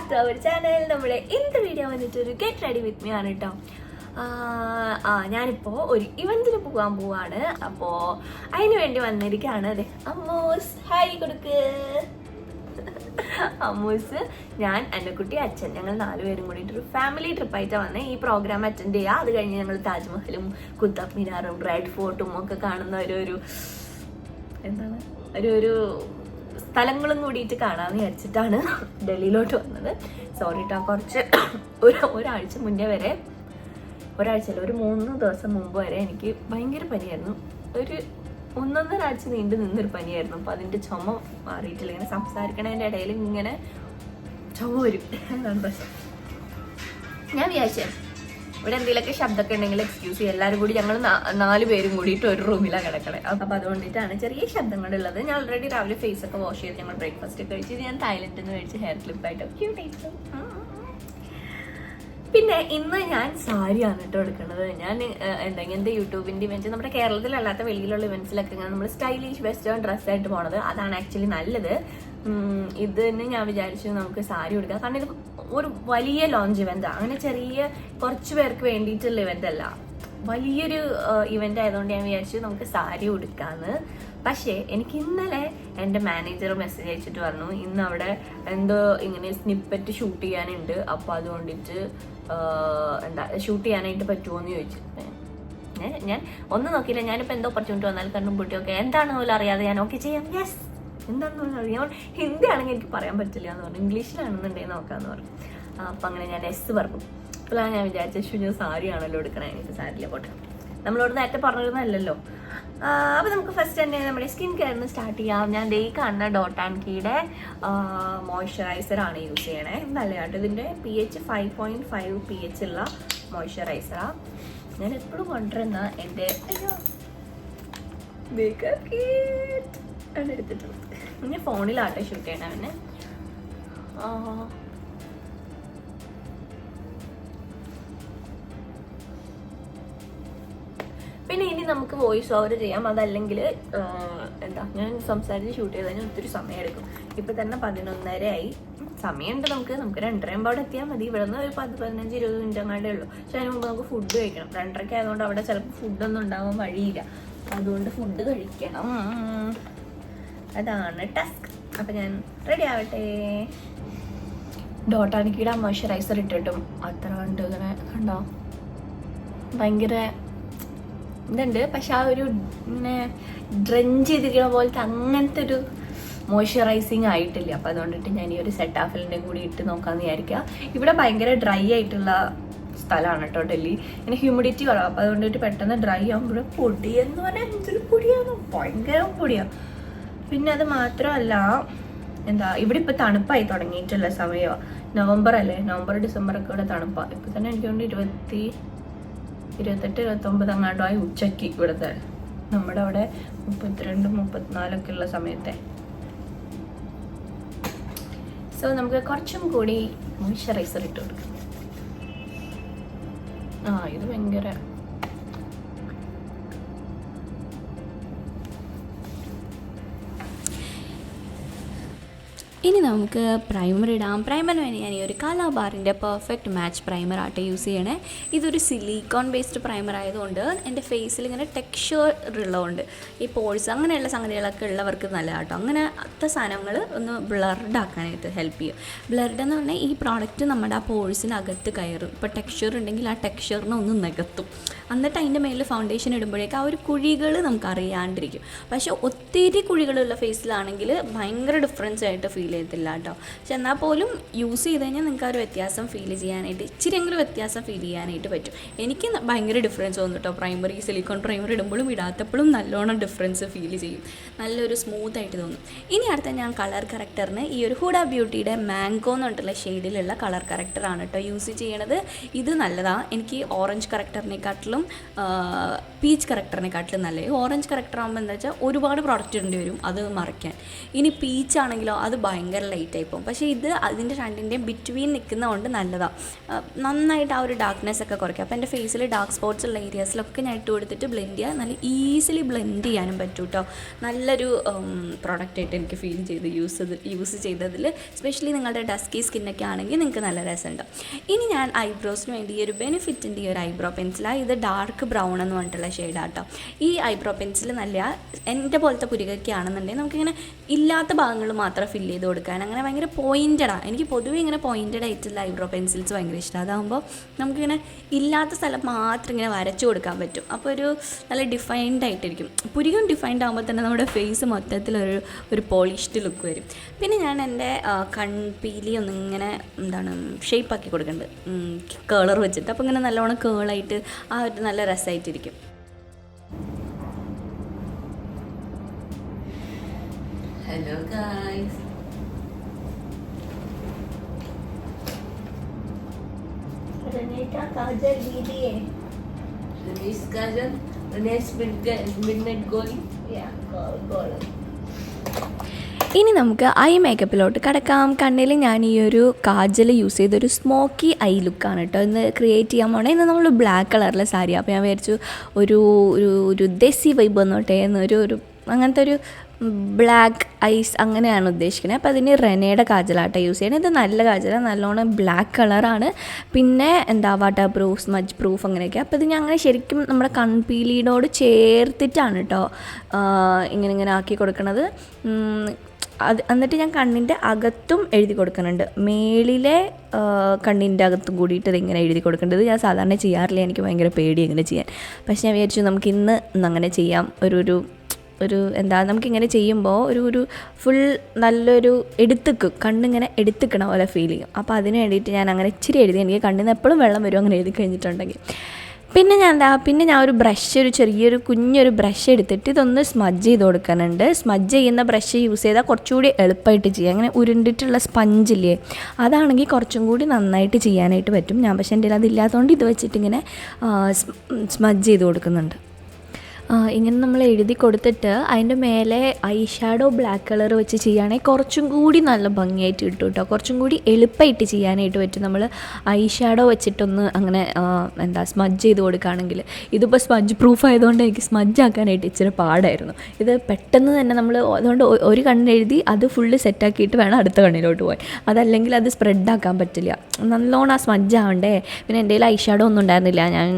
Back to our channel. നമ്മുടെ ഇന്നത്തെ video വന്നിട്ട് ഒരു ഗെറ്റ് റെഡി വിത്ത് മീ ആണ് കേട്ടോ. ഞാനിപ്പോൾ ഒരു ഇവന്റിന് പോകാൻ പോവാണ്. അപ്പോൾ അതിന് വേണ്ടി വന്നിരിക്കുകയാണ്. അതെ അമ്മൂസ് ഹായ് കൊടുക്ക്. അമ്മൂസ്, ഞാൻ, അന്നക്കുട്ടി, അച്ഛൻ, ഞങ്ങൾ 4 പേരും കൂടിയിട്ട് ഒരു ഫാമിലി ട്രിപ്പായിട്ടാണ് വന്നത്. ഈ പ്രോഗ്രാം അറ്റൻഡ് ചെയ്യുക. അത് കഴിഞ്ഞ് ഞങ്ങൾ താജ്മഹലും കുത്തബ് മിനാറും റെഡ് ഫോർട്ടും ഒക്കെ കാണുന്ന ഒരു എന്താണ് ഒരു സ്ഥലങ്ങളും കൂടിയിട്ട് കാണാമെന്ന് വിചാരിച്ചിട്ടാണ് ഡൽഹിയിലോട്ട് വന്നത്. സോറി കേട്ടോ, കുറച്ച് ഒരാഴ്ച മുന്നേ വരെ, ഒരാഴ്ചയല്ല, ഒരു 3 ദിവസം മുമ്പ് വരെ എനിക്ക് ഭയങ്കര പനിയായിരുന്നു. ഒരു 1.5 ആഴ്ച നീണ്ടു നിന്നൊരു പനിയായിരുന്നു. അപ്പോൾ അതിൻ്റെ ചുമ മാറിയിട്ടില്ല. ഇങ്ങനെ സംസാരിക്കണതിൻ്റെ ഇടയിൽ ഇങ്ങനെ ചുമ വരും. എന്താണ് പ്രശ്നം? ഞാൻ വിചാരിച്ചേ ഇവിടെ എന്തെങ്കിലുമൊക്കെ ശബ്ദമൊക്കെ ഉണ്ടെങ്കിൽ എക്സ്ക്യൂസ് ചെയ്യും. എല്ലാവരും കൂടി ഞങ്ങൾ 4 പേരും കൂടിയിട്ട് ഒരു റൂമിലാണ് കിടക്കണേ. അപ്പോൾ അതുകൊണ്ടിട്ടാണ് ചെറിയ ശബ്ദങ്ങളുള്ളത്. ഞാൻ ഓൾറെഡി രാവിലെ ഫേസ് ഒക്കെ വാഷ് ചെയ്ത് ഞങ്ങൾ ബ്രേക്ക്ഫാസ്റ്റ് കഴിച്ച് ഞാൻ തായ്ലൻഡിൽ നിന്ന് മേടിച്ച് ഹെയർ ക്ലിപ്പായിട്ട് ക്യൂട്ടായിട്ട്. പിന്നെ ഇന്ന് ഞാൻ സാരിയാണ് കേട്ടോ എടുക്കുന്നത്. ഞാൻ ഇങ്ങനത്തെ യൂട്യൂബിൻ്റെ ഇവൻറ്റ്, നമ്മുടെ കേരളത്തിലല്ലാത്ത വെളിയിലുള്ള ഇവൻറ്റ്സിലൊക്കെ നമ്മൾ സ്റ്റൈലിഷ് വെസ്റ്റേൺ ഡ്രസ്സായിട്ട് പോണത്. അതാണ് ആക്ച്വലി നല്ലത്. ഇതിന് ഞാൻ വിചാരിച്ചു നമുക്ക് സാരി എടുക്കാം. കാരണം ഇത് ഒരു വലിയ ലോഞ്ച് ഇവൻ്റാണ്. അങ്ങനെ ചെറിയ കുറച്ച് പേർക്ക് വേണ്ടിയിട്ടുള്ള ഇവൻ്റ് അല്ല, വലിയൊരു ഇവൻ്റ് ആയതുകൊണ്ട് ഞാൻ വിചാരിച്ചു നമുക്ക് സാരി ഉടുക്കാമെന്ന്. പക്ഷേ എനിക്ക് ഇന്നലെ എൻ്റെ മാനേജർ മെസ്സേജ് അയച്ചിട്ട് പറഞ്ഞു ഇന്ന് അവിടെ എന്തോ ഇങ്ങനെ സ്നിപ്പറ്റ് ഷൂട്ട് ചെയ്യാനുണ്ട്. അപ്പോൾ അതുകൊണ്ടിട്ട് ഷൂട്ട് ചെയ്യാനായിട്ട് പറ്റുമോ എന്ന് ചോദിച്ചു. ഞാൻ ഒന്നും നോക്കിയില്ല. ഞാനിപ്പോൾ എന്തോ ഓപ്പർച്യൂണിറ്റി വന്നാൽ കണ്ടും പൊട്ടിയൊക്കെ എന്താണെന്ന് പോലും അറിയാതെ ഞാൻ ഓക്കെ ചെയ്യാം. യെസ്, എന്താണെന്ന് അറിയാം. ഹിന്ദി ആണെങ്കിൽ എനിക്ക് പറയാൻ പറ്റില്ല എന്ന് പറഞ്ഞു. ഇംഗ്ലീഷിലാണെന്നുണ്ടെങ്കിൽ നോക്കാമെന്ന് പറഞ്ഞു. അപ്പം അങ്ങനെ ഞാൻ എസ് പറഞ്ഞു. അപ്പോഴാണ് ഞാൻ വിചാരിച്ചു ഞാൻ സാരിയാണല്ലോ എടുക്കണേ, എനിക്ക് സാരിയില്ല പോട്ടെ. നമ്മളോട് നേരത്തെ പറഞ്ഞിരുന്നല്ലോ. അപ്പോൾ നമുക്ക് ഫസ്റ്റ് തന്നെ നമ്മുടെ സ്കിൻ കെയറിന് സ്റ്റാർട്ട് ചെയ്യാം. ഞാൻ ദേ കാണുന്ന Rom&ndയുടെ മോയ്സ്ചറൈസറാണ് യൂസ് ചെയ്യണേ. നല്ലതായിട്ട് ഇതിൻ്റെ pH 5.5 pH ഉള്ള മോയ്സ്ചറൈസറാണ്. ഞാൻ എപ്പോഴും കൊണ്ടുവരുന്ന എൻ്റെ മേക്കപ്പ് കിറ്റ് ആണ് എടുത്തിട്ടുള്ളത്. പിന്നെ ഫോണിലാട്ടോ ഷൂട്ട് ചെയ്യണം. പിന്നെ പിന്നെ ഇനി നമുക്ക് വോയിസ് ഓവർ ചെയ്യാം. അതല്ലെങ്കിൽ ഞാൻ സംസാരിച്ച് ഷൂട്ട് ചെയ്തതിന് ഒത്തിരി സമയം എടുക്കും. ഇപ്പം തന്നെ 11:30 ആയി. സമയമുണ്ട്, നമുക്ക് 2:30 അവിടെ എത്തിയാൽ മതി. ഇവിടെ നിന്ന് ഒരു 10-15-20 മിനിറ്റ് അങ്ങാണ്ടേ ഉള്ളൂ. പക്ഷെ അതിന് മുമ്പ് നമുക്ക് ഫുഡ് കഴിക്കണം. 2:30 ആയതുകൊണ്ട് അവിടെ ചിലപ്പോൾ ഫുഡൊന്നും ഉണ്ടാവാൻ വഴിയില്ല. അതുകൊണ്ട് ഫുഡ് കഴിക്കണം. അതാണ് ടാസ്ക്. അപ്പം ഞാൻ റെഡി ആവട്ടെ. Rom&ndയുടെ മോയ്സ്ചറൈസർ ഇട്ടിട്ടും അത്ര കണ്ട് ഇങ്ങനെ കണ്ടോ ഭയങ്കര ഇതുണ്ട്. പക്ഷെ ആ ഒരു ഇങ്ങനെ ഡ്രഞ്ച് ചെയ്തിരിക്കുന്ന പോലത്തെ അങ്ങനത്തെ ഒരു മോയ്സ്ചറൈസിങ് ആയിട്ടില്ല. അപ്പം അതുകൊണ്ടിട്ട് ഞാൻ ഈ ഒരു സെറ്റാഫിലിൻ്റെ കൂടി ഇട്ട് നോക്കാമെന്ന് വിചാരിക്കുക. ഇവിടെ ഭയങ്കര ഡ്രൈ ആയിട്ടുള്ള സ്ഥലമാണ് കേട്ടോ ഡൽഹി. ഇങ്ങനെ ഹ്യൂമിഡിറ്റി കുറവാണ്. അപ്പം അതുകൊണ്ടിട്ട് പെട്ടെന്ന് ഡ്രൈ ആകുമ്പോൾ പൊടിയെന്ന് പറഞ്ഞാൽ എന്തൊരു പൊടിയാണ്, ഭയങ്കര പൊടിയാണ്. പിന്നെ അത് മാത്രമല്ല ഇവിടെ ഇപ്പോൾ തണുപ്പായി തുടങ്ങിയിട്ടുള്ള സമയമാണ്. നവംബർ അല്ലേ, നവംബർ ഡിസംബർ ഒക്കെ ഇവിടെ തണുപ്പാണ്. ഇപ്പം തന്നെ എനിക്ക് കൊണ്ട് 28-29 അങ്ങാണ്ടായി ഉച്ചയ്ക്ക്. ഇവിടുത്തെ നമ്മുടെ അവിടെ 32-34 ഒക്കെ ഉള്ള സമയത്തെ. സോ നമുക്ക് കുറച്ചും കൂടി മോയ്സ്ചറൈസർ ഇട്ട് കൊടുക്കാം. ഇത് ഭയങ്കര ഇനി നമുക്ക് പ്രൈമർ ഇടാം. പ്രൈമറിന് വേണ്ടി ഞാൻ ഈ ഒരു Colorbarൻ്റെ പെർഫെക്റ്റ് മാച്ച് പ്രൈമർ ആട്ടെ യൂസ് ചെയ്യണേ. ഇതൊരു സിലിക്കോൺ ബേസ്ഡ് പ്രൈമർ ആയതുകൊണ്ട് എൻ്റെ ഫേസിൽ ഇങ്ങനെ ടെക്സ്ചർ ഉള്ളതുകൊണ്ട് ഈ പോഴ്സ് അങ്ങനെയുള്ള സംഗതികളൊക്കെ ഉള്ളവർക്ക് നല്ലതാട്ടോ. അങ്ങനത്തെ സാധനങ്ങൾ ഒന്ന് ബ്ലർഡ് ആക്കാനായിട്ട് ഹെൽപ്പ് ചെയ്യും. ബ്ലർഡ് എന്ന് പറഞ്ഞാൽ ഈ പ്രോഡക്റ്റ് നമ്മുടെ ആ പോഴ്സിനകത്ത് കയറും. ഇപ്പോൾ ടെക്സ്ചർ ഉണ്ടെങ്കിൽ ആ ടെക്സ്ചറിനെ ഒന്ന് നികത്തും. എന്നിട്ട് അതിൻ്റെ മേലിൽ ഫൗണ്ടേഷൻ ഇടുമ്പോഴേക്കും ആ ഒരു കുഴികൾ നമുക്ക് അറിയാണ്ടിരിക്കും. പക്ഷേ ഒത്തിരി കുഴികളുള്ള ഫേസിലാണെങ്കിൽ ഭയങ്കര ഡിഫറൻസ് ആയിട്ട് ഫീൽ ചെയ്യത്തില്ല കേട്ടോ. പക്ഷെ എന്നാൽ പോലും യൂസ് ചെയ്ത് കഴിഞ്ഞാൽ നിങ്ങൾക്ക് ആ ഒരു വ്യത്യാസം ഫീൽ ചെയ്യാനായിട്ട്, ഇച്ചിരിയെങ്കിലും വ്യത്യാസം ഫീൽ ചെയ്യാനായിട്ട് പറ്റും. എനിക്ക് ഭയങ്കര ഡിഫറൻസ് തോന്നും കേട്ടോ. പ്രൈമർ, ഈ സിലിക്കോൺ പ്രൈമർ ഇടുമ്പോഴും ഇടാത്തപ്പോഴും നല്ലോണം ഡിഫറൻസ് ഫീൽ ചെയ്യും. നല്ലൊരു സ്മൂത്ത് ആയിട്ട് തോന്നും. ഇനി അടുത്ത ഞാൻ കളർ കറക്ടറിന് ഈ ഒരു ഹുഡ ബ്യൂട്ടിയുടെ മാംഗോ എന്ന് പറഞ്ഞിട്ടുള്ള ഷെയ്ഡിലുള്ള കളർ കറക്ടറാണ് കേട്ടോ യൂസ് ചെയ്യണത്. ഇത് നല്ലതാണ്. എനിക്ക് ഓറഞ്ച് കറക്ടറിനെക്കാട്ടിലും പീച്ച് കറക്ടറിനെക്കാട്ടിലും നല്ലത്. ഓറഞ്ച് കറക്ടർ ആകുമ്പോൾ എന്താ വെച്ചാൽ ഒരുപാട് പ്രോഡക്റ്റ് ഇടേണ്ടി വരും അത് മറയ്ക്കാൻ. ഇനി പീച്ച് ആണെങ്കിലോ അത് ഭയങ്കര ഭയങ്കര ലൈറ്റായി പോകും. പക്ഷേ ഇത് അതിൻ്റെ രണ്ടിൻ്റെയും ബിറ്റ്വീൻ നിൽക്കുന്നതുകൊണ്ട് നല്ലതാണ്, നന്നായിട്ട് ആ ഒരു ഡാർക്ക്നെസ് ഒക്കെ കുറയ്ക്കും. അപ്പോൾ എൻ്റെ ഫേസിൽ ഡാർക്ക് സ്പോട്ട്സ് ഉള്ള ഏരിയാസിലൊക്കെ ഞാൻ ഇട്ട് കൊടുത്തിട്ട് ബ്ലെൻഡ് ചെയ്യുക, നല്ല ഈസിലി ബ്ലെൻഡ് ചെയ്യാനും പറ്റും കേട്ടോ. നല്ലൊരു പ്രോഡക്റ്റായിട്ട് എനിക്ക് ഫീൽ ചെയ്ത് യൂസ് ചെയ്തതിൽ. സ്പെഷ്യലി നിങ്ങളുടെ ഡസ്കി സ്കിന്നൊക്കെ ആണെങ്കിൽ നിങ്ങൾക്ക് നല്ല രസമുണ്ട്. ഇനി ഞാൻ ഐബ്രോസിന് വേണ്ടി ഈ ഒരു ബെനിഫിറ്റിൻ്റെ ഈ ഒരു ഐബ്രോ പെൻസിലാണ്. ഇത് ഡാർക്ക് ബ്രൗൺ എന്ന് പറഞ്ഞിട്ടുള്ള ഷെയ്ഡാട്ടോ. ഈ ഐബ്രോ പെൻസിൽ നല്ല എൻ്റെ പോലത്തെ പുരികൊക്കെ ആണെന്നുണ്ടെങ്കിൽ നമുക്കിങ്ങനെ ഇല്ലാത്ത ഭാഗങ്ങൾ മാത്രം ഫില്ല് ചെയ്ത് കൊടുക്കാൻ, അങ്ങനെ ഭയങ്കര പോയിൻറ്റഡാണ്. എനിക്ക് പൊതുവേ ഇങ്ങനെ പോയിൻറ്റഡ് ആയിട്ടുള്ള ഐബ്രോ പെൻസിൽസ് ഭയങ്കര ഇഷ്ടമാണ്. അതാകുമ്പോൾ നമുക്കിങ്ങനെ ഇല്ലാത്ത സ്ഥലം മാത്രം ഇങ്ങനെ വരച്ചു കൊടുക്കാൻ പറ്റും. അപ്പോൾ ഒരു നല്ല ഡിഫൈൻഡ് ആയിട്ടിരിക്കും. പുരികം ഡിഫൈൻഡ് ആകുമ്പോൾ തന്നെ നമ്മുടെ ഫേസ് മൊത്തത്തിലൊരു പോളിഷ്ഡ് ലുക്ക് വരും. പിന്നെ ഞാൻ എൻ്റെ കൺപീലി ഒന്നിങ്ങനെ ഷേപ്പാക്കി കൊടുക്കുന്നുണ്ട് കേളർ വെച്ചിട്ട്. അപ്പോൾ ഇങ്ങനെ നല്ലോണം കേളായിട്ട് ആ ഒരു നല്ല രസമായിട്ടിരിക്കും. Hello guys. Renee का काजल लीजिए. Renee's काजल. Renee's midnight goal. Yeah, goal. ഇനി നമുക്ക് ഐ മേക്കപ്പിലോട്ട് കിടക്കാം. കണ്ണിൽ ഞാൻ ഈ ഒരു കാജൽ യൂസ് ചെയ്തൊരു സ്മോക്കി ഐ ലുക്കാണ് കേട്ടോ ഇന്ന് ക്രിയേറ്റ് ചെയ്യാൻ പോണേ. ഇന്ന് നമ്മൾ ബ്ലാക്ക് കളറിലെ സാരിയാണ്. അപ്പോൾ ഞാൻ വിചാരിച്ചു ഒരു ദേസി വൈബ് വന്നോട്ടെ എന്നൊരു അങ്ങനത്തെ ഒരു ബ്ലാക്ക് ഐസ് അങ്ങനെയാണ് ഉദ്ദേശിക്കുന്നത്. അപ്പോൾ അതിന് റെനയുടെ കാജലാട്ടോ യൂസ് ചെയ്യണത്. ഇത് നല്ല കാജലാണ്, നല്ലോണം ബ്ലാക്ക് കളറാണ്. പിന്നെ വാട്ടർ പ്രൂഫ്, സ്മജ് പ്രൂഫ് അങ്ങനെയൊക്കെ. അപ്പോൾ ഇത് ഞാൻ അങ്ങനെ ശരിക്കും നമ്മുടെ കൺപീലിയോട് ചേർത്തിട്ടാണ് കേട്ടോ ഇങ്ങനെ ആക്കി കൊടുക്കുന്നത്. എന്നിട്ട് ഞാൻ കണ്ണിൻ്റെ അകത്തും എഴുതി കൊടുക്കുന്നുണ്ട്, മേളിലെ കണ്ണിൻ്റെ അകത്തും കൂടിയിട്ട് ഇതിങ്ങനെ എഴുതി കൊടുക്കേണ്ടത്. ഞാൻ സാധാരണ ചെയ്യാറില്ല, എനിക്ക് ഭയങ്കര പേടി ഇങ്ങനെ ചെയ്യാൻ. പക്ഷേ ഞാൻ വിചാരിച്ചു നമുക്കിന്ന് അങ്ങനെ ചെയ്യാം. നമുക്കിങ്ങനെ ചെയ്യുമ്പോൾ ഒരു ഫുൾ നല്ലൊരു കണ്ണിങ്ങനെ എടുത്തിക്കണ പോലെ ഫീൽ ചെയ്യും. അപ്പോൾ അതിന് വേണ്ടിയിട്ട് ഞാൻ അങ്ങനെ ഇച്ചിരി എഴുതി. എനിക്ക് കണ്ണിൽ നിന്ന് എപ്പോഴും വെള്ളം വരും അങ്ങനെ എഴുതി കഴിഞ്ഞിട്ടുണ്ടെങ്കിൽ. പിന്നെ ഞാൻ ഒരു ചെറിയൊരു കുഞ്ഞൊരു ബ്രഷ് എടുത്തിട്ട് ഇതൊന്ന് സ്മജ് ചെയ്ത് കൊടുക്കാനുണ്ട്. സ്മജ് ചെയ്യുന്ന ബ്രഷ് യൂസ് ചെയ്താൽ കുറച്ചുകൂടി എളുപ്പമായിട്ട് ചെയ്യാം. അങ്ങനെ ഉരുണ്ടിട്ടുള്ള സ്പഞ്ചില്ലേ, അതാണെങ്കിൽ കുറച്ചും കൂടി നന്നായിട്ട് ചെയ്യാനായിട്ട് പറ്റും. ഞാൻ പക്ഷേ എൻ്റെ അതില്ലാത്തതുകൊണ്ട് ഇത് വെച്ചിട്ടിങ്ങനെ സ്മജ് ചെയ്ത് കൊടുക്കുന്നുണ്ട്. ഇങ്ങനെ നമ്മൾ എഴുതി കൊടുത്തിട്ട് അതിൻ്റെ മേലെ ഐ ഷാഡോ ബ്ലാക്ക് കളർ വെച്ച് ചെയ്യുകയാണെങ്കിൽ കുറച്ചും കൂടി നല്ല ഭംഗിയായിട്ട് കിട്ടും കേട്ടോ. കുറച്ചും കൂടി എളുപ്പമായിട്ട് ചെയ്യാനായിട്ട് പറ്റും. നമ്മൾ ഐ ഷാഡോ വെച്ചിട്ടൊന്ന് അങ്ങനെ സ്മജ് ചെയ്ത് കൊടുക്കുകയാണെങ്കിൽ. ഇതിപ്പോൾ സ്മജ് പ്രൂഫ് ആയതുകൊണ്ട് എനിക്ക് സ്മജ് ആക്കാനായിട്ട് ഇച്ചിരി പാടായിരുന്നു. ഇത് പെട്ടെന്ന് തന്നെ നമ്മൾ അതുകൊണ്ട് ഒരു കണ്ണെഴുതി അത് ഫുള്ള് സെറ്റാക്കിയിട്ട് വേണം അടുത്ത കണ്ണിലോട്ട് പോകാൻ. അതല്ലെങ്കിൽ അത് സ്പ്രെഡാക്കാൻ പറ്റില്ല, നല്ലോണം ആ സ്മജ് ആവണ്ടേ. പിന്നെ എൻ്റെ കയ്യിൽ ഐ ഷാഡോ ഒന്നും ഉണ്ടായിരുന്നില്ല, ഞാൻ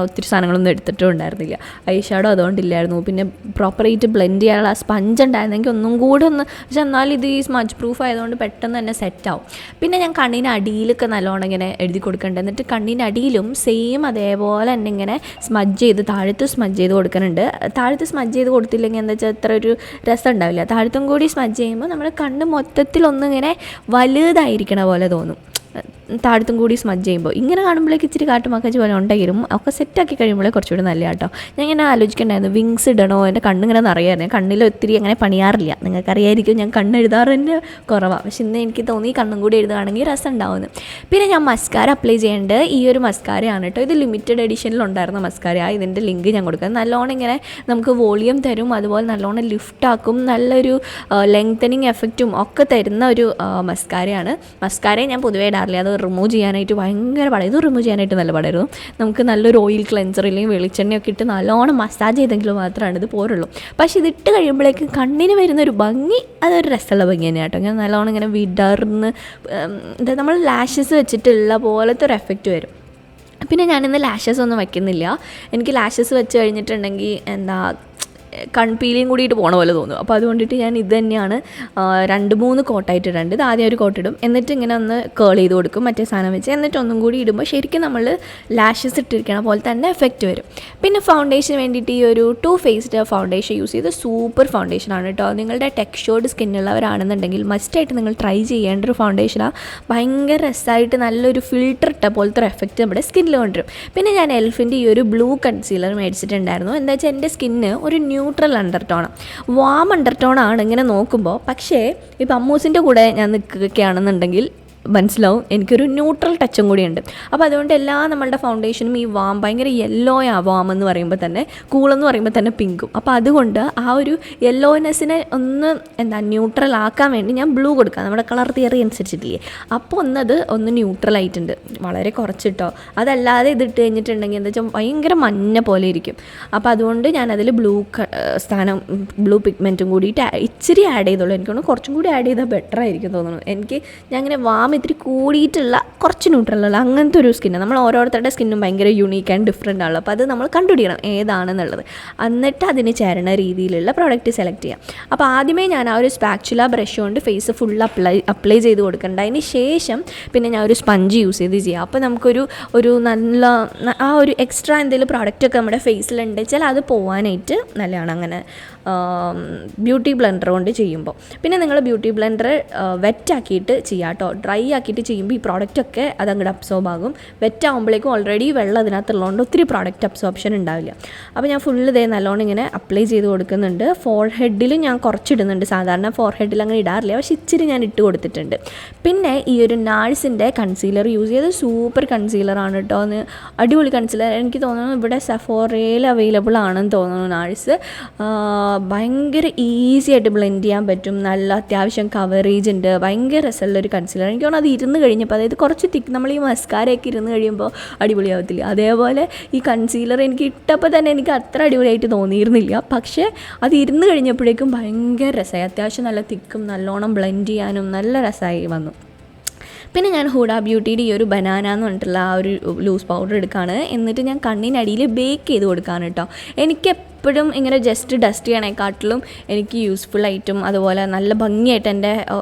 ഒത്തിരി സാധനങ്ങളൊന്നും എടുത്തിട്ടും ഉണ്ടായിരുന്നില്ല. ഐ ഷാഡോ അതുകൊണ്ടില്ലായിരുന്നു. പിന്നെ പ്രോപ്പറായിട്ട് ബ്ലെൻഡ് ചെയ്യാനുള്ള സ്പഞ്ച് ഉണ്ടായിരുന്നെങ്കിൽ ഒന്നും കൂടെ പക്ഷെ എന്നാലും ഇത് ഈ സ്മജ് പ്രൂഫ് ആയതുകൊണ്ട് പെട്ടെന്ന് തന്നെ സെറ്റാവും. പിന്നെ ഞാൻ കണ്ണിൻ്റെ അടിയിലൊക്കെ നല്ലോണം ഇങ്ങനെ എഴുതി കൊടുക്കുന്നുണ്ട്. എന്നിട്ട് കണ്ണിൻ്റെ അടിയിലും സെയിം അതേപോലെ തന്നെ ഇങ്ങനെ സ്മജ് ചെയ്ത് താഴത്ത് സ്മജ് ചെയ്ത് കൊടുക്കുന്നുണ്ട്. താഴത്ത് സ്മജ് ചെയ്ത് കൊടുത്തില്ലെങ്കിൽ എന്താ വെച്ചാൽ അത്ര ഒരു രസം ഉണ്ടാവില്ല. താഴത്തും കൂടി സ്മജ് ചെയ്യുമ്പോൾ നമ്മുടെ കണ്ണ് മൊത്തത്തിലൊന്നിങ്ങനെ വലുതായിരിക്കണ പോലെ തോന്നും. താഴത്തും കൂടി സ്മജ് ചെയ്യുമ്പോൾ ഇങ്ങനെ കാണുമ്പോഴേക്ക് ഇച്ചിരി കാട്ടുമക്കച്ച് പോലെ ഉണ്ടെങ്കിലും ഒക്കെ സെറ്റാക്കി കഴിയുമ്പോഴേ കുറച്ചുകൂടി നല്ല കേട്ടോ. ഞാൻ ഇങ്ങനെ ആലോചിക്കണ്ടായിരുന്നു വിങ്സ് ഇടണോ, എൻ്റെ കണ്ണിങ്ങനെ നിറയായിരുന്നു. കണ്ണിൽ ഒത്തിരി അങ്ങനെ പണിയാറില്ല, നിങ്ങൾക്കറിയായിരിക്കും ഞാൻ കണ്ണ് എഴുതാറ് തന്നെ കുറവാണ്. പക്ഷെ ഇന്ന് എനിക്ക് തോന്നി കണ്ണും കൂടി എഴുതുകയാണെങ്കിൽ രസം ഉണ്ടാവുന്നു. പിന്നെ ഞാൻ മസ്കാര അപ്ലൈ ചെയ്യേണ്ടത് ഈ ഒരു മസ്കാരയാണ് കേട്ടോ. ഇത് ലിമിറ്റഡ് എഡിഷനിലുണ്ടായിരുന്ന മസ്കാര. ഇതിൻ്റെ ലിങ്ക് ഞാൻ കൊടുക്കാം. നല്ലോണം ഇങ്ങനെ നമുക്ക് വോളിയം തരും, അതുപോലെ നല്ലോണം ലിഫ്റ്റാക്കും, നല്ലൊരു ലെങ്തനിങ് എഫക്റ്റും ഒക്കെ തരുന്ന ഒരു മസ്കാരയാണ്. മസ്കാരയെ ഞാൻ പൊതുവേ ഇടാറില്ല, അത് റിമൂവ് ചെയ്യാനായിട്ട് ഭയങ്കര പാടാണ്. ഇത് റിമൂവ് ചെയ്യാനായിട്ട് നല്ല പാടായിരുന്നു. നമുക്ക് നല്ലൊരു ഓയിൽ ക്ലെൻസർ ഇല്ലെങ്കിൽ വെളിച്ചെണ്ണയൊക്കെ ഇട്ട് നല്ലോണം മസാജ് ചെയ്തെങ്കിലും മാത്രമാണ് ഇത് പോരുള്ളൂ. പക്ഷേ ഇതിട്ട് കഴിയുമ്പോഴേക്ക് കണ്ണിന് വരുന്നൊരു ഭംഗി അതൊരു രസമുള്ള ഭംഗി തന്നെയാണ് കേട്ടോ. ഇങ്ങനെ നല്ലോണം ഇങ്ങനെ വിടർന്ന് നമ്മൾ ലാഷസ് വെച്ചിട്ടുള്ള പോലത്തെ ഒരു എഫക്റ്റ് വരും. പിന്നെ ഞാനിന്ന് ലാഷസ് ഒന്നും വയ്ക്കുന്നില്ല. എനിക്ക് ലാഷസ് വെച്ച് കഴിഞ്ഞിട്ടുണ്ടെങ്കിൽ കൺപീലിയും കൂടിയിട്ട് പോണ പോലെ തോന്നും. അപ്പോൾ അതുകൊണ്ടിട്ട് ഞാൻ ഇത് തന്നെയാണ് 2-3 കോട്ടായിട്ടിടുന്നുണ്ട്. ഇത് ആദ്യം ഒരു കോട്ടിടും, എന്നിട്ട് ഇങ്ങനെ ഒന്ന് കേൾ ചെയ്ത് കൊടുക്കും മറ്റേ സാധനം വെച്ച്, എന്നിട്ട് ഒന്നും കൂടി ഇടുമ്പോൾ ശരിക്കും നമ്മൾ ലാഷസ് ഇട്ടിരിക്കണ പോലെ തന്നെ എഫക്റ്റ് വരും. പിന്നെ ഫൗണ്ടേഷന് വേണ്ടിയിട്ട് ഈ ഒരു 2 ഫേസ്ഡ് ഫൗണ്ടേഷൻ യൂസ് ചെയ്ത് സൂപ്പർ ഫൗണ്ടേഷനാണ് കേട്ടോ. നിങ്ങളുടെ ടെക്സ്ചേർഡ് സ്കിന്നുള്ളവരാണെന്നുണ്ടെങ്കിൽ മസ്റ്റായിട്ട് നിങ്ങൾ ട്രൈ ചെയ്യേണ്ട ഒരു ഫൗണ്ടേഷനാണ്. ഭയങ്കര രസമായിട്ട് നല്ലൊരു ഫിൽറ്റർ ഇട്ട പോലത്തെ ഒരു എഫക്റ്റ് നമ്മുടെ സ്കിന്നിൽ കൊണ്ടുവരും. പിന്നെ ഞാൻ e.l.fൻ്റെ ഈ ഒരു ബ്ലൂ കൺസീലർ മേടിച്ചിട്ടുണ്ടായിരുന്നു. എന്താ വെച്ചാൽ എൻ്റെ സ്കിന്ന് ഒരു ന്യൂട്രൽ അണ്ടർടോണാണ്, വാം അണ്ടർടോണാണ് ഇങ്ങനെ നോക്കുമ്പോൾ. പക്ഷേ ഇപ്പോൾ അമ്മൂസിൻ്റെ കൂടെ ഞാൻ നിൽക്കുകയാണെന്നുണ്ടെങ്കിൽ മനസ്സിലാവും എനിക്കൊരു ന്യൂട്രൽ ടച്ചും കൂടിയുണ്ട്. അപ്പോൾ അതുകൊണ്ട് എല്ലാ നമ്മളുടെ ഫൗണ്ടേഷനും ഈ ഭയങ്കര യെല്ലോ എന്ന് പറയുമ്പോൾ തന്നെ കൂളെന്ന് പറയുമ്പോൾ തന്നെ പിങ്കും. അപ്പോൾ അതുകൊണ്ട് ആ ഒരു യെല്ലോനെസ്സിനെ ഒന്ന് ന്യൂട്രൽ ആക്കാൻ വേണ്ടി ഞാൻ ബ്ലൂ കൊടുക്കാം, നമ്മുടെ കളർ തിയറി അനുസരിച്ചിട്ടില്ലേ. അപ്പോൾ ഒന്ന് ന്യൂട്രലായിട്ടുണ്ട്, വളരെ കുറച്ചിട്ടോ. അതല്ലാതെ ഇതിട്ട് കഴിഞ്ഞിട്ടുണ്ടെങ്കിൽ എന്താ വെച്ചാൽ ഭയങ്കര മഞ്ഞ പോലെ ഇരിക്കും. അപ്പോൾ അതുകൊണ്ട് ഞാനതിൽ ബ്ലൂ പിഗ്മെൻറ്റും കൂടിയിട്ട് ഇച്ചിരി ആഡ് ചെയ്തോളൂ. എനിക്കൊന്ന് കുറച്ചും കൂടി ആഡ് ചെയ്താൽ ബെറ്റർ ആയിരിക്കും തോന്നുന്നു. ഞാൻ അങ്ങനെ ഇത്തിരി കൂടിയിട്ടുള്ള കുറച്ച് ന്യൂട്രലുള്ള അങ്ങനത്തെ ഒരു സ്കിന്ന്. നമ്മൾ ഓരോരുത്തരുടെ സ്കിന്നും ഭയങ്കര യുണീക്ക് ആൻഡ് ഡിഫറെൻ്റ് ആണല്ലോ. അപ്പോൾ അത് നമ്മൾ കണ്ടുപിടിക്കണം ഏതാണെന്നുള്ളത്. എന്നിട്ട് അതിന് ചേരുന്ന രീതിയിലുള്ള പ്രോഡക്റ്റ് സെലക്ട് ചെയ്യാം. അപ്പോൾ ആദ്യമേ ഞാൻ ആ ഒരു സ്പാച്ചുല ബ്രഷ് കൊണ്ട് ഫേസ് ഫുൾ അപ്ലൈ ചെയ്ത് കൊടുക്കേണ്ട. അതിന് ശേഷം പിന്നെ ഞാൻ ഒരു സ്പഞ്ച് യൂസ് ചെയ്ത് ചെയ്യാം. അപ്പോൾ നമുക്കൊരു നല്ല ആ ഒരു എക്സ്ട്രാ എന്തെങ്കിലും പ്രോഡക്റ്റൊക്കെ നമ്മുടെ ഫേസിലുണ്ട് വെച്ചാൽ അത് പോകാനായിട്ട് നല്ലതാണ് അങ്ങനെ ബ്യൂട്ടി ബ്ലെൻഡർ കൊണ്ട് ചെയ്യുമ്പോൾ. പിന്നെ നിങ്ങൾ ബ്യൂട്ടി ബ്ലെൻഡർ വെറ്റാക്കിയിട്ട് ചെയ്യാം കേട്ടോ. ഡ്രൈ ആക്കിയിട്ട് ചെയ്യുമ്പോൾ ഈ പ്രോഡക്റ്റൊക്കെ അതങ്ങോട്ട് അബ്സോർബ് ആകും. വെറ്റാകുമ്പോഴേക്കും ഓൾറെഡി വെള്ളം അതിനകത്തുള്ളതുകൊണ്ട് ഒത്തിരി പ്രോഡക്റ്റ് അബ്സോർപ്ഷൻ ഉണ്ടാവില്ല. അപ്പോൾ ഞാൻ ഫുള്ള് നല്ലോണം ഇങ്ങനെ അപ്ലൈ ചെയ്ത് കൊടുക്കുന്നുണ്ട്. ഫോർഹെഡിൽ ഞാൻ കുറച്ചിടുന്നുണ്ട്. സാധാരണ ഫോർഹെഡിൽ അങ്ങനെ ഇടാറില്ല, പക്ഷേ ഇച്ചിരി ഞാൻ ഇട്ട് കൊടുത്തിട്ടുണ്ട്. പിന്നെ ഈ ഒരു നാഴ്സിൻ്റെ കൺസീലർ യൂസ് ചെയ്ത് സൂപ്പർ കൺസീലറാണ് കേട്ടോ. അടിപൊളി കൺസീലർ. എനിക്ക് തോന്നുന്നു ഇവിടെ സെഫോറയിൽ അവൈലബിൾ ആണെന്ന് തോന്നുന്നു നാഴ്സ്. ഭയങ്കര ഈസി ആയിട്ട് ബ്ലെൻഡ് ചെയ്യാൻ പറ്റും. നല്ല അത്യാവശ്യം കവറേജ് ഉണ്ട്. ഭയങ്കര രസമുള്ളൊരു കൺസീലർ. എനിക്ക് തോന്നുന്നു അത് ഇരുന്ന് കഴിഞ്ഞപ്പോൾ, അതായത് കുറച്ച് തിക്ക്, നമ്മൾ ഈ മസ്കാരയൊക്കെ ഇരുന്ന് കഴിയുമ്പോൾ അടിപൊളിയാവത്തില്ല, അതേപോലെ ഈ കൺസീലർ എനിക്ക് ഇട്ടപ്പോൾ തന്നെ എനിക്ക് അത്ര അടിപൊളിയായിട്ട് തോന്നിയിരുന്നില്ല. പക്ഷേ അത് ഇരുന്ന് കഴിഞ്ഞപ്പോഴേക്കും ഭയങ്കര രസമായി. അത്യാവശ്യം നല്ല തിക്കും നല്ലോണം ബ്ലെൻഡ് ചെയ്യാനും നല്ല രസമായി വന്നു. പിന്നെ ഞാൻ ഹൂഡ ബ്യൂട്ടിയുടെ ഈ ഒരു ബനാന എന്ന് പറഞ്ഞിട്ടുള്ള ആ ഒരു ലൂസ് പൗഡർ എടുക്കുകയാണ്. എന്നിട്ട് ഞാൻ കണ്ണിനടിയിൽ ബേക്ക് ചെയ്ത് കൊടുക്കുകയാണ് കേട്ടോ. എപ്പോഴും ഇങ്ങനെ ജസ്റ്റ് ഡസ്റ്റ് ചെയ്യണേക്കാട്ടിലും എനിക്ക് യൂസ്ഫുൾ ആയിട്ടും അതുപോലെ നല്ല ഭംഗിയായിട്ട് എൻ്റെ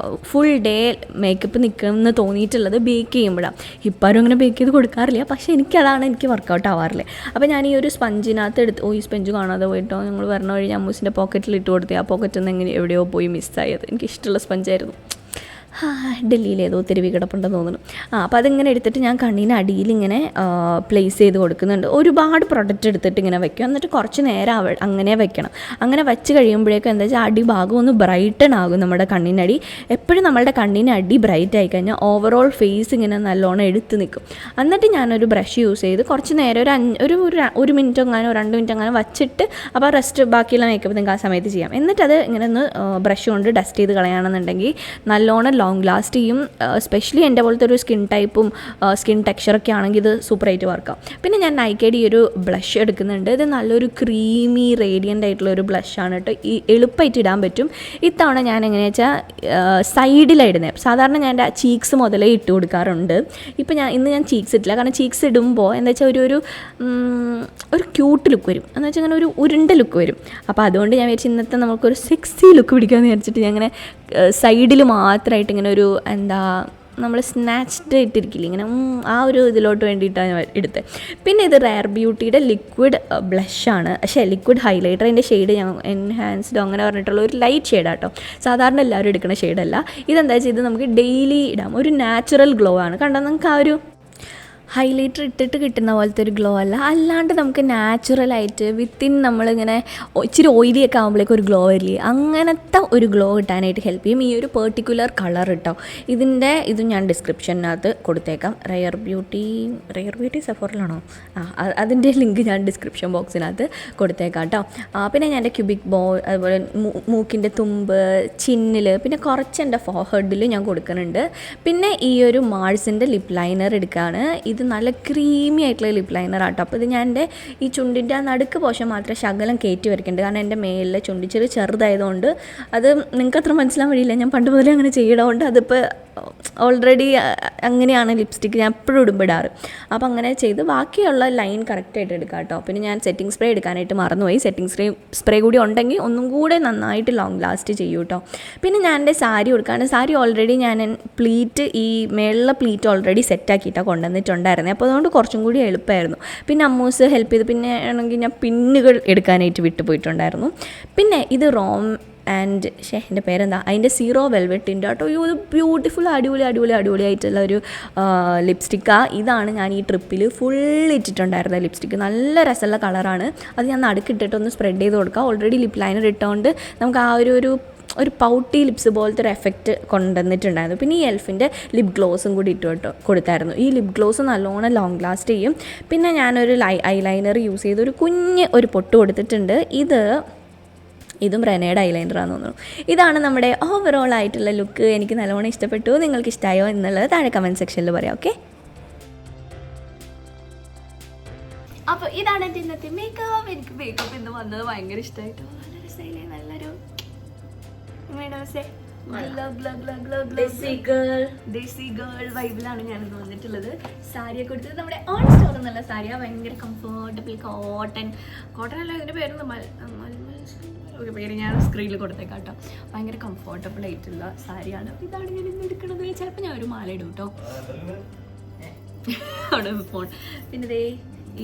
ഫുൾ ഡേ മേക്കപ്പ് നിൽക്കുമെന്ന് തോന്നിയിട്ടുള്ളത് ബേക്ക് ചെയ്യുമ്പോഴാണ്. ഇപ്പാരും അങ്ങനെ ബേക്ക് ചെയ്ത് കൊടുക്കാറില്ല, പക്ഷേ എനിക്ക് വർക്കൗട്ട് ആവാറില്ല. അപ്പോൾ ഞാൻ ഈ ഒരു സ്പഞ്ചിനകത്ത് ഈ സ്പഞ്ച് കാണാതെ പോയിട്ടോ, ഞങ്ങൾ വരണ വഴി അമ്മൂസിൻ്റെ പോക്കറ്റിൽ ഇട്ട് കൊടുത്തേ. ആ പോക്കറ്റിൽ നിന്ന് എവിടെയോ പോയി മിസ്സായത്. എനിക്കിഷ്ടമുള്ള സ്പഞ്ചായിരുന്നു. ഡൽഹിയിൽ ഏതോ തെരുവി കിടപ്പുണ്ടെന്ന് തോന്നുന്നു. അപ്പോൾ അതിങ്ങനെ എടുത്തിട്ട് ഞാൻ കണ്ണിന് അടിയിൽ ഇങ്ങനെ പ്ലേസ് ചെയ്ത് കൊടുക്കുന്നുണ്ട്. ഒരുപാട് പ്രൊഡക്റ്റ് എടുത്തിട്ട് ഇങ്ങനെ വെക്കും. എന്നിട്ട് കുറച്ച് നേരം അങ്ങനെ വെക്കണം. അങ്ങനെ വെച്ച് കഴിയുമ്പോഴേക്കും എന്താ വെച്ചാൽ അടിഭാഗം ഒന്ന് ബ്രൈറ്റൺ ആകും നമ്മുടെ കണ്ണിനടി. എപ്പോഴും നമ്മളുടെ കണ്ണിനടി ബ്രൈറ്റ് ആയി കഴിഞ്ഞാൽ ഓവറോൾ ഫേസ് ഇങ്ങനെ നല്ലോണം എടുത്ത് നിൽക്കും. എന്നിട്ട് ഞാനൊരു ബ്രഷ് യൂസ് ചെയ്ത് കുറച്ച് നേരം ഒരു മിനിറ്റ് എങ്ങാനോ 2 മിനിറ്റ് എങ്ങാനോ വച്ചിട്ട് അപ്പോൾ റെസ്റ്റ് ബാക്കിയുള്ള മേക്കപ്പ് നിങ്ങൾക്ക് ആ സമയത്ത് ചെയ്യാം. എന്നിട്ടത് ഇങ്ങനെ ഒന്ന് ബ്രഷ് കൊണ്ട് ഡസ്റ്റ് ചെയ്ത് കളയുകയാണെന്നുണ്ടെങ്കിൽ നല്ലോണം ലോങ് ലാസ്റ്റ് ചെയ്യും. എസ്പെഷ്യലി എൻ്റെ പോലത്തെ ഒരു സ്കിൻ ടൈപ്പും സ്കിൻ ടെക്സ്ചറൊക്കെ ആണെങ്കിൽ ഇത് സൂപ്പറായിട്ട് വർക്കാവും. പിന്നെ ഞാൻ നൈക്കയുടെ ഈ ഒരു ബ്ലഷ് എടുക്കുന്നുണ്ട്. ഇത് നല്ലൊരു ക്രീമി റേഡിയൻ്റ് ആയിട്ടുള്ളൊരു ബ്ലഷാണ് കേട്ടോ. ഈ എളുപ്പമായിട്ട് ഇടാൻ പറ്റും. ഇത്തവണ ഞാൻ എങ്ങനെയാ വെച്ചാൽ സൈഡിലാണ് ഇടുന്നത്. സാധാരണ ഞാൻ എൻ്റെ ചീക്സ് മുതലേ ഇട്ട് കൊടുക്കാറുണ്ട്. ഇന്ന് ഞാൻ ചീക്സ് ഇട്ടില്ല. കാരണം ചീക്സ് ഇടുമ്പോൾ എന്താ വെച്ചാൽ ഒരു ക്യൂട്ട് ലുക്ക് വരും. എന്ന് വെച്ചാൽ അങ്ങനെ ഒരു ഉരുണ്ട ലുക്ക് വരും. അപ്പോൾ അതുകൊണ്ട് ഞാൻ വിചാരിച്ചു ഇന്നത്തെ നമുക്കൊരു സെക്സി ലുക്ക് പിടിക്കാമെന്ന് വിചാരിച്ചിട്ട് ഞാൻ അങ്ങനെ സൈഡിൽ മാത്രമായിട്ട് ഇങ്ങനെ ഒരു നമ്മൾ സ്നാച്ച്ഡ് ഇട്ടിരിക്കില്ല, ഇങ്ങനെ ആ ഒരു ഇതിലോട്ട് വേണ്ടിയിട്ടാണ് ഞാൻ എടുത്തത്. പിന്നെ ഇത് റെയർ ബ്യൂട്ടിയുടെ ലിക്വിഡ് ബ്ലഷാണ്, ലിക്വിഡ് ഹൈലൈറ്റർ. അതിൻ്റെ ഷെയ്ഡ് ഞാൻ എൻഹാൻസ്ഡോ അങ്ങനെ പറഞ്ഞിട്ടുള്ള ഒരു ലൈറ്റ് ഷെയ്ഡാട്ടോ. സാധാരണ എല്ലാവരും എടുക്കുന്ന ഷെയ്ഡല്ല. ഇതെന്താ വെച്ചാൽ ഇത് നമുക്ക് ഡെയിലി ഇടാം. ഒരു നാച്ചുറൽ ഗ്ലോ ആണ്. കണ്ടോ നമുക്ക് ആ ഒരു ഹൈലൈറ്റർ ഇട്ടിട്ട് കിട്ടുന്ന പോലത്തെ ഒരു ഗ്ലോ അല്ല, അല്ലാണ്ട് നമുക്ക് നാച്ചുറലായിട്ട് വിത്തിൻ നമ്മളിങ്ങനെ ഇച്ചിരി ഓയിലിയൊക്കെ ആകുമ്പോഴേക്കും ഒരു ഗ്ലോ വരില്ലേ, അങ്ങനത്തെ ഒരു ഗ്ലോ കിട്ടാനായിട്ട് ഹെൽപ്പ് ചെയ്യും ഈ ഒരു പെർട്ടിക്കുലർ കളർ കേട്ടോ. ഇത് ഞാൻ ഡിസ്ക്രിപ്ഷനകത്ത് കൊടുത്തേക്കാം. റെയർ ബ്യൂട്ടി സെഫോറിലാണോ? അതിൻ്റെ ലിങ്ക് ഞാൻ ഡിസ്ക്രിപ്ഷൻ ബോക്സിനകത്ത് കൊടുത്തേക്കാം കേട്ടോ. പിന്നെ ഞാൻ എൻ്റെ ക്യൂബിക് ബോ, അതുപോലെ മൂക്കിൻ്റെ തുമ്പ്, ചിന്നിൽ, പിന്നെ കുറച്ച് എൻ്റെ ഫോർഹെഡിൽ ഞാൻ കൊടുക്കുന്നുണ്ട്. പിന്നെ ഈ ഒരു മാഴ്സിൻ്റെ ലിപ്പ് ലൈനർ എടുക്കുകയാണ്. ഇത് നല്ല ക്രീമി ആയിട്ടുള്ള ലിപ്പ് ലൈനർ ആട്ടോ. അപ്പോൾ ഇത് ഞാൻ എൻ്റെ ഈ ചുണ്ടിൻ്റെ ആ നടുക്ക് പോഷൻ മാത്രമേ ശകലം കയറ്റി വരയ്ക്കുന്നുണ്ട്. കാരണം എൻ്റെ മേലിലെ ചുണ്ടി ചെറുതായതുകൊണ്ട് അത് നിങ്ങൾക്ക് അത്ര മനസ്സിലാൻ വഴിയില്ല. ഞാൻ പണ്ട് മുതലേ അങ്ങനെ ചെയ്യണതുകൊണ്ട് അതിപ്പോൾ ഓൾറെഡി അങ്ങനെയാണ് ലിപ്സ്റ്റിക്ക് ഞാൻ എപ്പോഴും ഇടുമ്പിടാറ്. അപ്പോൾ അങ്ങനെ ചെയ്ത് ബാക്കിയുള്ള ലൈൻ കറക്റ്റായിട്ട് എടുക്കാം കേട്ടോ. പിന്നെ ഞാൻ സെറ്റിംഗ് സ്പ്രേ എടുക്കാനായിട്ട് മറന്നുപോയി. സെറ്റിംഗ് സ്പ്രേ കൂടി ഉണ്ടെങ്കിൽ ഒന്നും കൂടെ നന്നായിട്ട് ലോങ് ലാസ്റ്റ് ചെയ്യും കേട്ടോ. പിന്നെ ഞാൻ എൻ്റെ സാരി കൊടുക്കുകയാണ്. സാരി ഓൾറെഡി ഞാൻ പ്ലീറ്റ്, ഈ മേളിലെ പ്ലീറ്റ് ഓൾറെഡി സെറ്റാക്കിയിട്ടാണ് കൊണ്ടുവന്നിട്ടുണ്ടായിരുന്നത്. അപ്പോൾ അതുകൊണ്ട് കുറച്ചും കൂടി എളുപ്പമായിരുന്നു. പിന്നെ അമ്മൂസ് ഹെൽപ്പ് ചെയ്ത്, പിന്നെ ആണെങ്കിൽ ഞാൻ പിന്നുകൾ എടുക്കാനായിട്ട് വിട്ടുപോയിട്ടുണ്ടായിരുന്നു. പിന്നെ ഇത് Rom&nd എൻ്റെ പേരെന്താ, അതിൻ്റെ സീറോ വെൽവെറ്റിൻ്റെ കേട്ടോ. ഇത് ബ്യൂട്ടിഫുൾ അടിപൊളിയായിട്ടുള്ള ഒരു ലിപ്സ്റ്റിക്കാണ്. ഇതാണ് ഞാൻ ഈ ട്രിപ്പിൽ ഫുൾ ഇട്ടിട്ടുണ്ടായിരുന്നത് ലിപ്സ്റ്റിക്ക്. നല്ല രസമുള്ള കളറാണ്. അത് ഞാൻ നടുക്കിട്ടിട്ടൊന്ന് സ്പ്രെഡ് ചെയ്ത് കൊടുക്കുക. ഓൾറെഡി ലിപ്പ് ലൈനർ ഇട്ടുകൊണ്ട് നമുക്ക് ആ ഒരു ഒരു പൗട്ടി ലിപ്സ് പോലത്തെ ഒരു എഫക്റ്റ് കൊണ്ടുവന്നിട്ടുണ്ടായിരുന്നു. പിന്നെ ഈ എൽഫിൻ്റെ ലിപ് ഗ്ലോസും കൂടി കൊടുത്തായിരുന്നു. ഈ ലിപ് ഗ്ലോസ് നല്ലോണം ലോങ് ലാസ്റ്റ് ചെയ്യും. പിന്നെ ഞാനൊരു ഐലൈനർ യൂസ് ചെയ്ത് ഒരു കുഞ്ഞ് ഒരു പൊട്ട് കൊടുത്തിട്ടുണ്ട്. ഇതും റെനയുടെ ഐലൈനറാന്ന് തോന്നുന്നു. ഇതാണ് നമ്മുടെ ഓവറോൾ ആയിട്ടുള്ള ലുക്ക്. എനിക്ക് നല്ലോണം ഇഷ്ടപ്പെട്ടു. നിങ്ങൾക്ക് ഇഷ്ടമായോ എന്നുള്ളത് താഴെ കമൻറ്റ് സെക്ഷനിൽ പറയാം. ഓക്കെ, അപ്പോൾ ഇതാണ് എൻ്റെ ഇന്നത്തെ മേക്കപ്പ്. എനിക്ക് മേക്കപ്പ് ഇന്ന് വന്നത് ഭയങ്കര ഇഷ്ടമായിട്ടോ. നല്ല രസമില്ലേ? നല്ലൊരു ദേശി ഗേൾ വൈബിലാണ് ഞാനിന്ന് വന്നിട്ടുള്ളത്. സാരിയൊക്കെ കൊടുത്തത് നമ്മുടെ ഓൺ സ്റ്റോർ എന്നുള്ള സാരിയാണ്. ഭയങ്കര കംഫർട്ടബിൾ കോട്ടൺ അല്ല, ഇതിൻ്റെ പേരൊന്ന് ഒരു പേര് ഞാൻ സ്ക്രീനിൽ കൊടുത്തേക്കാം കേട്ടോ. ഭയങ്കര കംഫർട്ടബിൾ ആയിട്ടുള്ള സാരിയാണ്. ഇതാണ് ഞാൻ ഇന്ന് എടുക്കുന്നത്. ചിലപ്പോൾ ഞാൻ ഒരു മാല ഇടും കേട്ടോ. അവിടെ ഫോൺ. പിന്നെ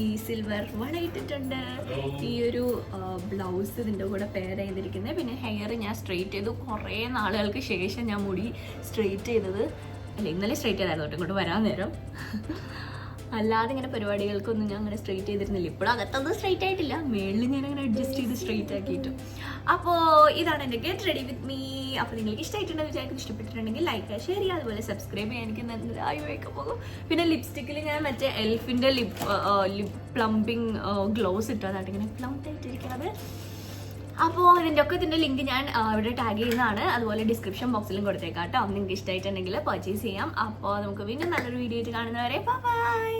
ഈ സിൽവർ വള ഇട്ടിട്ടുണ്ട്. ഈ ഒരു ബ്ലൗസ് ഇതിൻ്റെ കൂടെ പെയർ ചെയ്തിരിക്കുന്നത്. പിന്നെ ഹെയർ ഞാൻ സ്ട്രെയിറ്റ് ചെയ്തു. കുറേ നാളുകൾക്ക് ശേഷം ഞാൻ മുടി സ്ട്രെയിറ്റ് ചെയ്തത്. അല്ല, ഇന്നലെ സ്ട്രെയിറ്റ് ചെയ്തായിരുന്നു കേട്ടോ ഇങ്ങോട്ട് വരാൻ നേരം. അല്ലാതെ ഇങ്ങനെ പരിപാടികൾക്കൊന്നും ഞാൻ അങ്ങനെ സ്ട്രെയിറ്റ് ചെയ്തിരുന്നില്ല. ഇപ്പോഴും അകത്തൊന്നും സ്ട്രെയിറ്റ് ആയിട്ടില്ല, മേളിൽ ഞാൻ അങ്ങനെ അഡ്ജസ്റ്റ് ചെയ്ത് സ്ട്രെയിറ്റ് ആക്കിയിട്ടു. അപ്പോൾ ഇതാണ് എൻ്റെ ഗെറ്റ് റെഡി വിത്ത് മീ. അപ്പോൾ നിങ്ങൾക്ക് ഇഷ്ടമായിട്ടുണ്ടെന്ന് വിചാരിക്കും. ഇഷ്ടപ്പെട്ടിട്ടുണ്ടെങ്കിൽ ലൈക്ക് ഷെയർ ചെയ്യുക, അതുപോലെ സബ്സ്ക്രൈബ് ചെയ്യാൻ. എനിക്ക് എന്തായി വയ്ക്കാൻ പോകും. പിന്നെ ലിപ്സ്റ്റിക്കിൽ ഞാൻ മറ്റേ എൽഫിൻ്റെ ലിപ് പ്ലംപിങ് ഗ്ലോസ് ഇട്ടു. അതായിട്ട് ഇങ്ങനെ പ്ലംപ് ആയിട്ടിരിക്കുന്നത്. അപ്പോൾ ഇതിൻ്റെ ലിങ്ക് ഞാൻ ഇവിടെ ടാഗ് ചെയ്യുന്നതാണ്. അതുപോലെ ഡിസ്ക്രിപ്ഷൻ ബോക്സിലും കൊടുത്തേക്കാം കേട്ടോ. നിങ്ങൾക്ക് ഇഷ്ടമായിട്ടുണ്ടെങ്കിൽ പർച്ചേസ് ചെയ്യാം. അപ്പോൾ നമുക്ക് വീണ്ടും നല്ലൊരു വീഡിയോ ആയിട്ട് കാണുന്നവരെ ബൈ.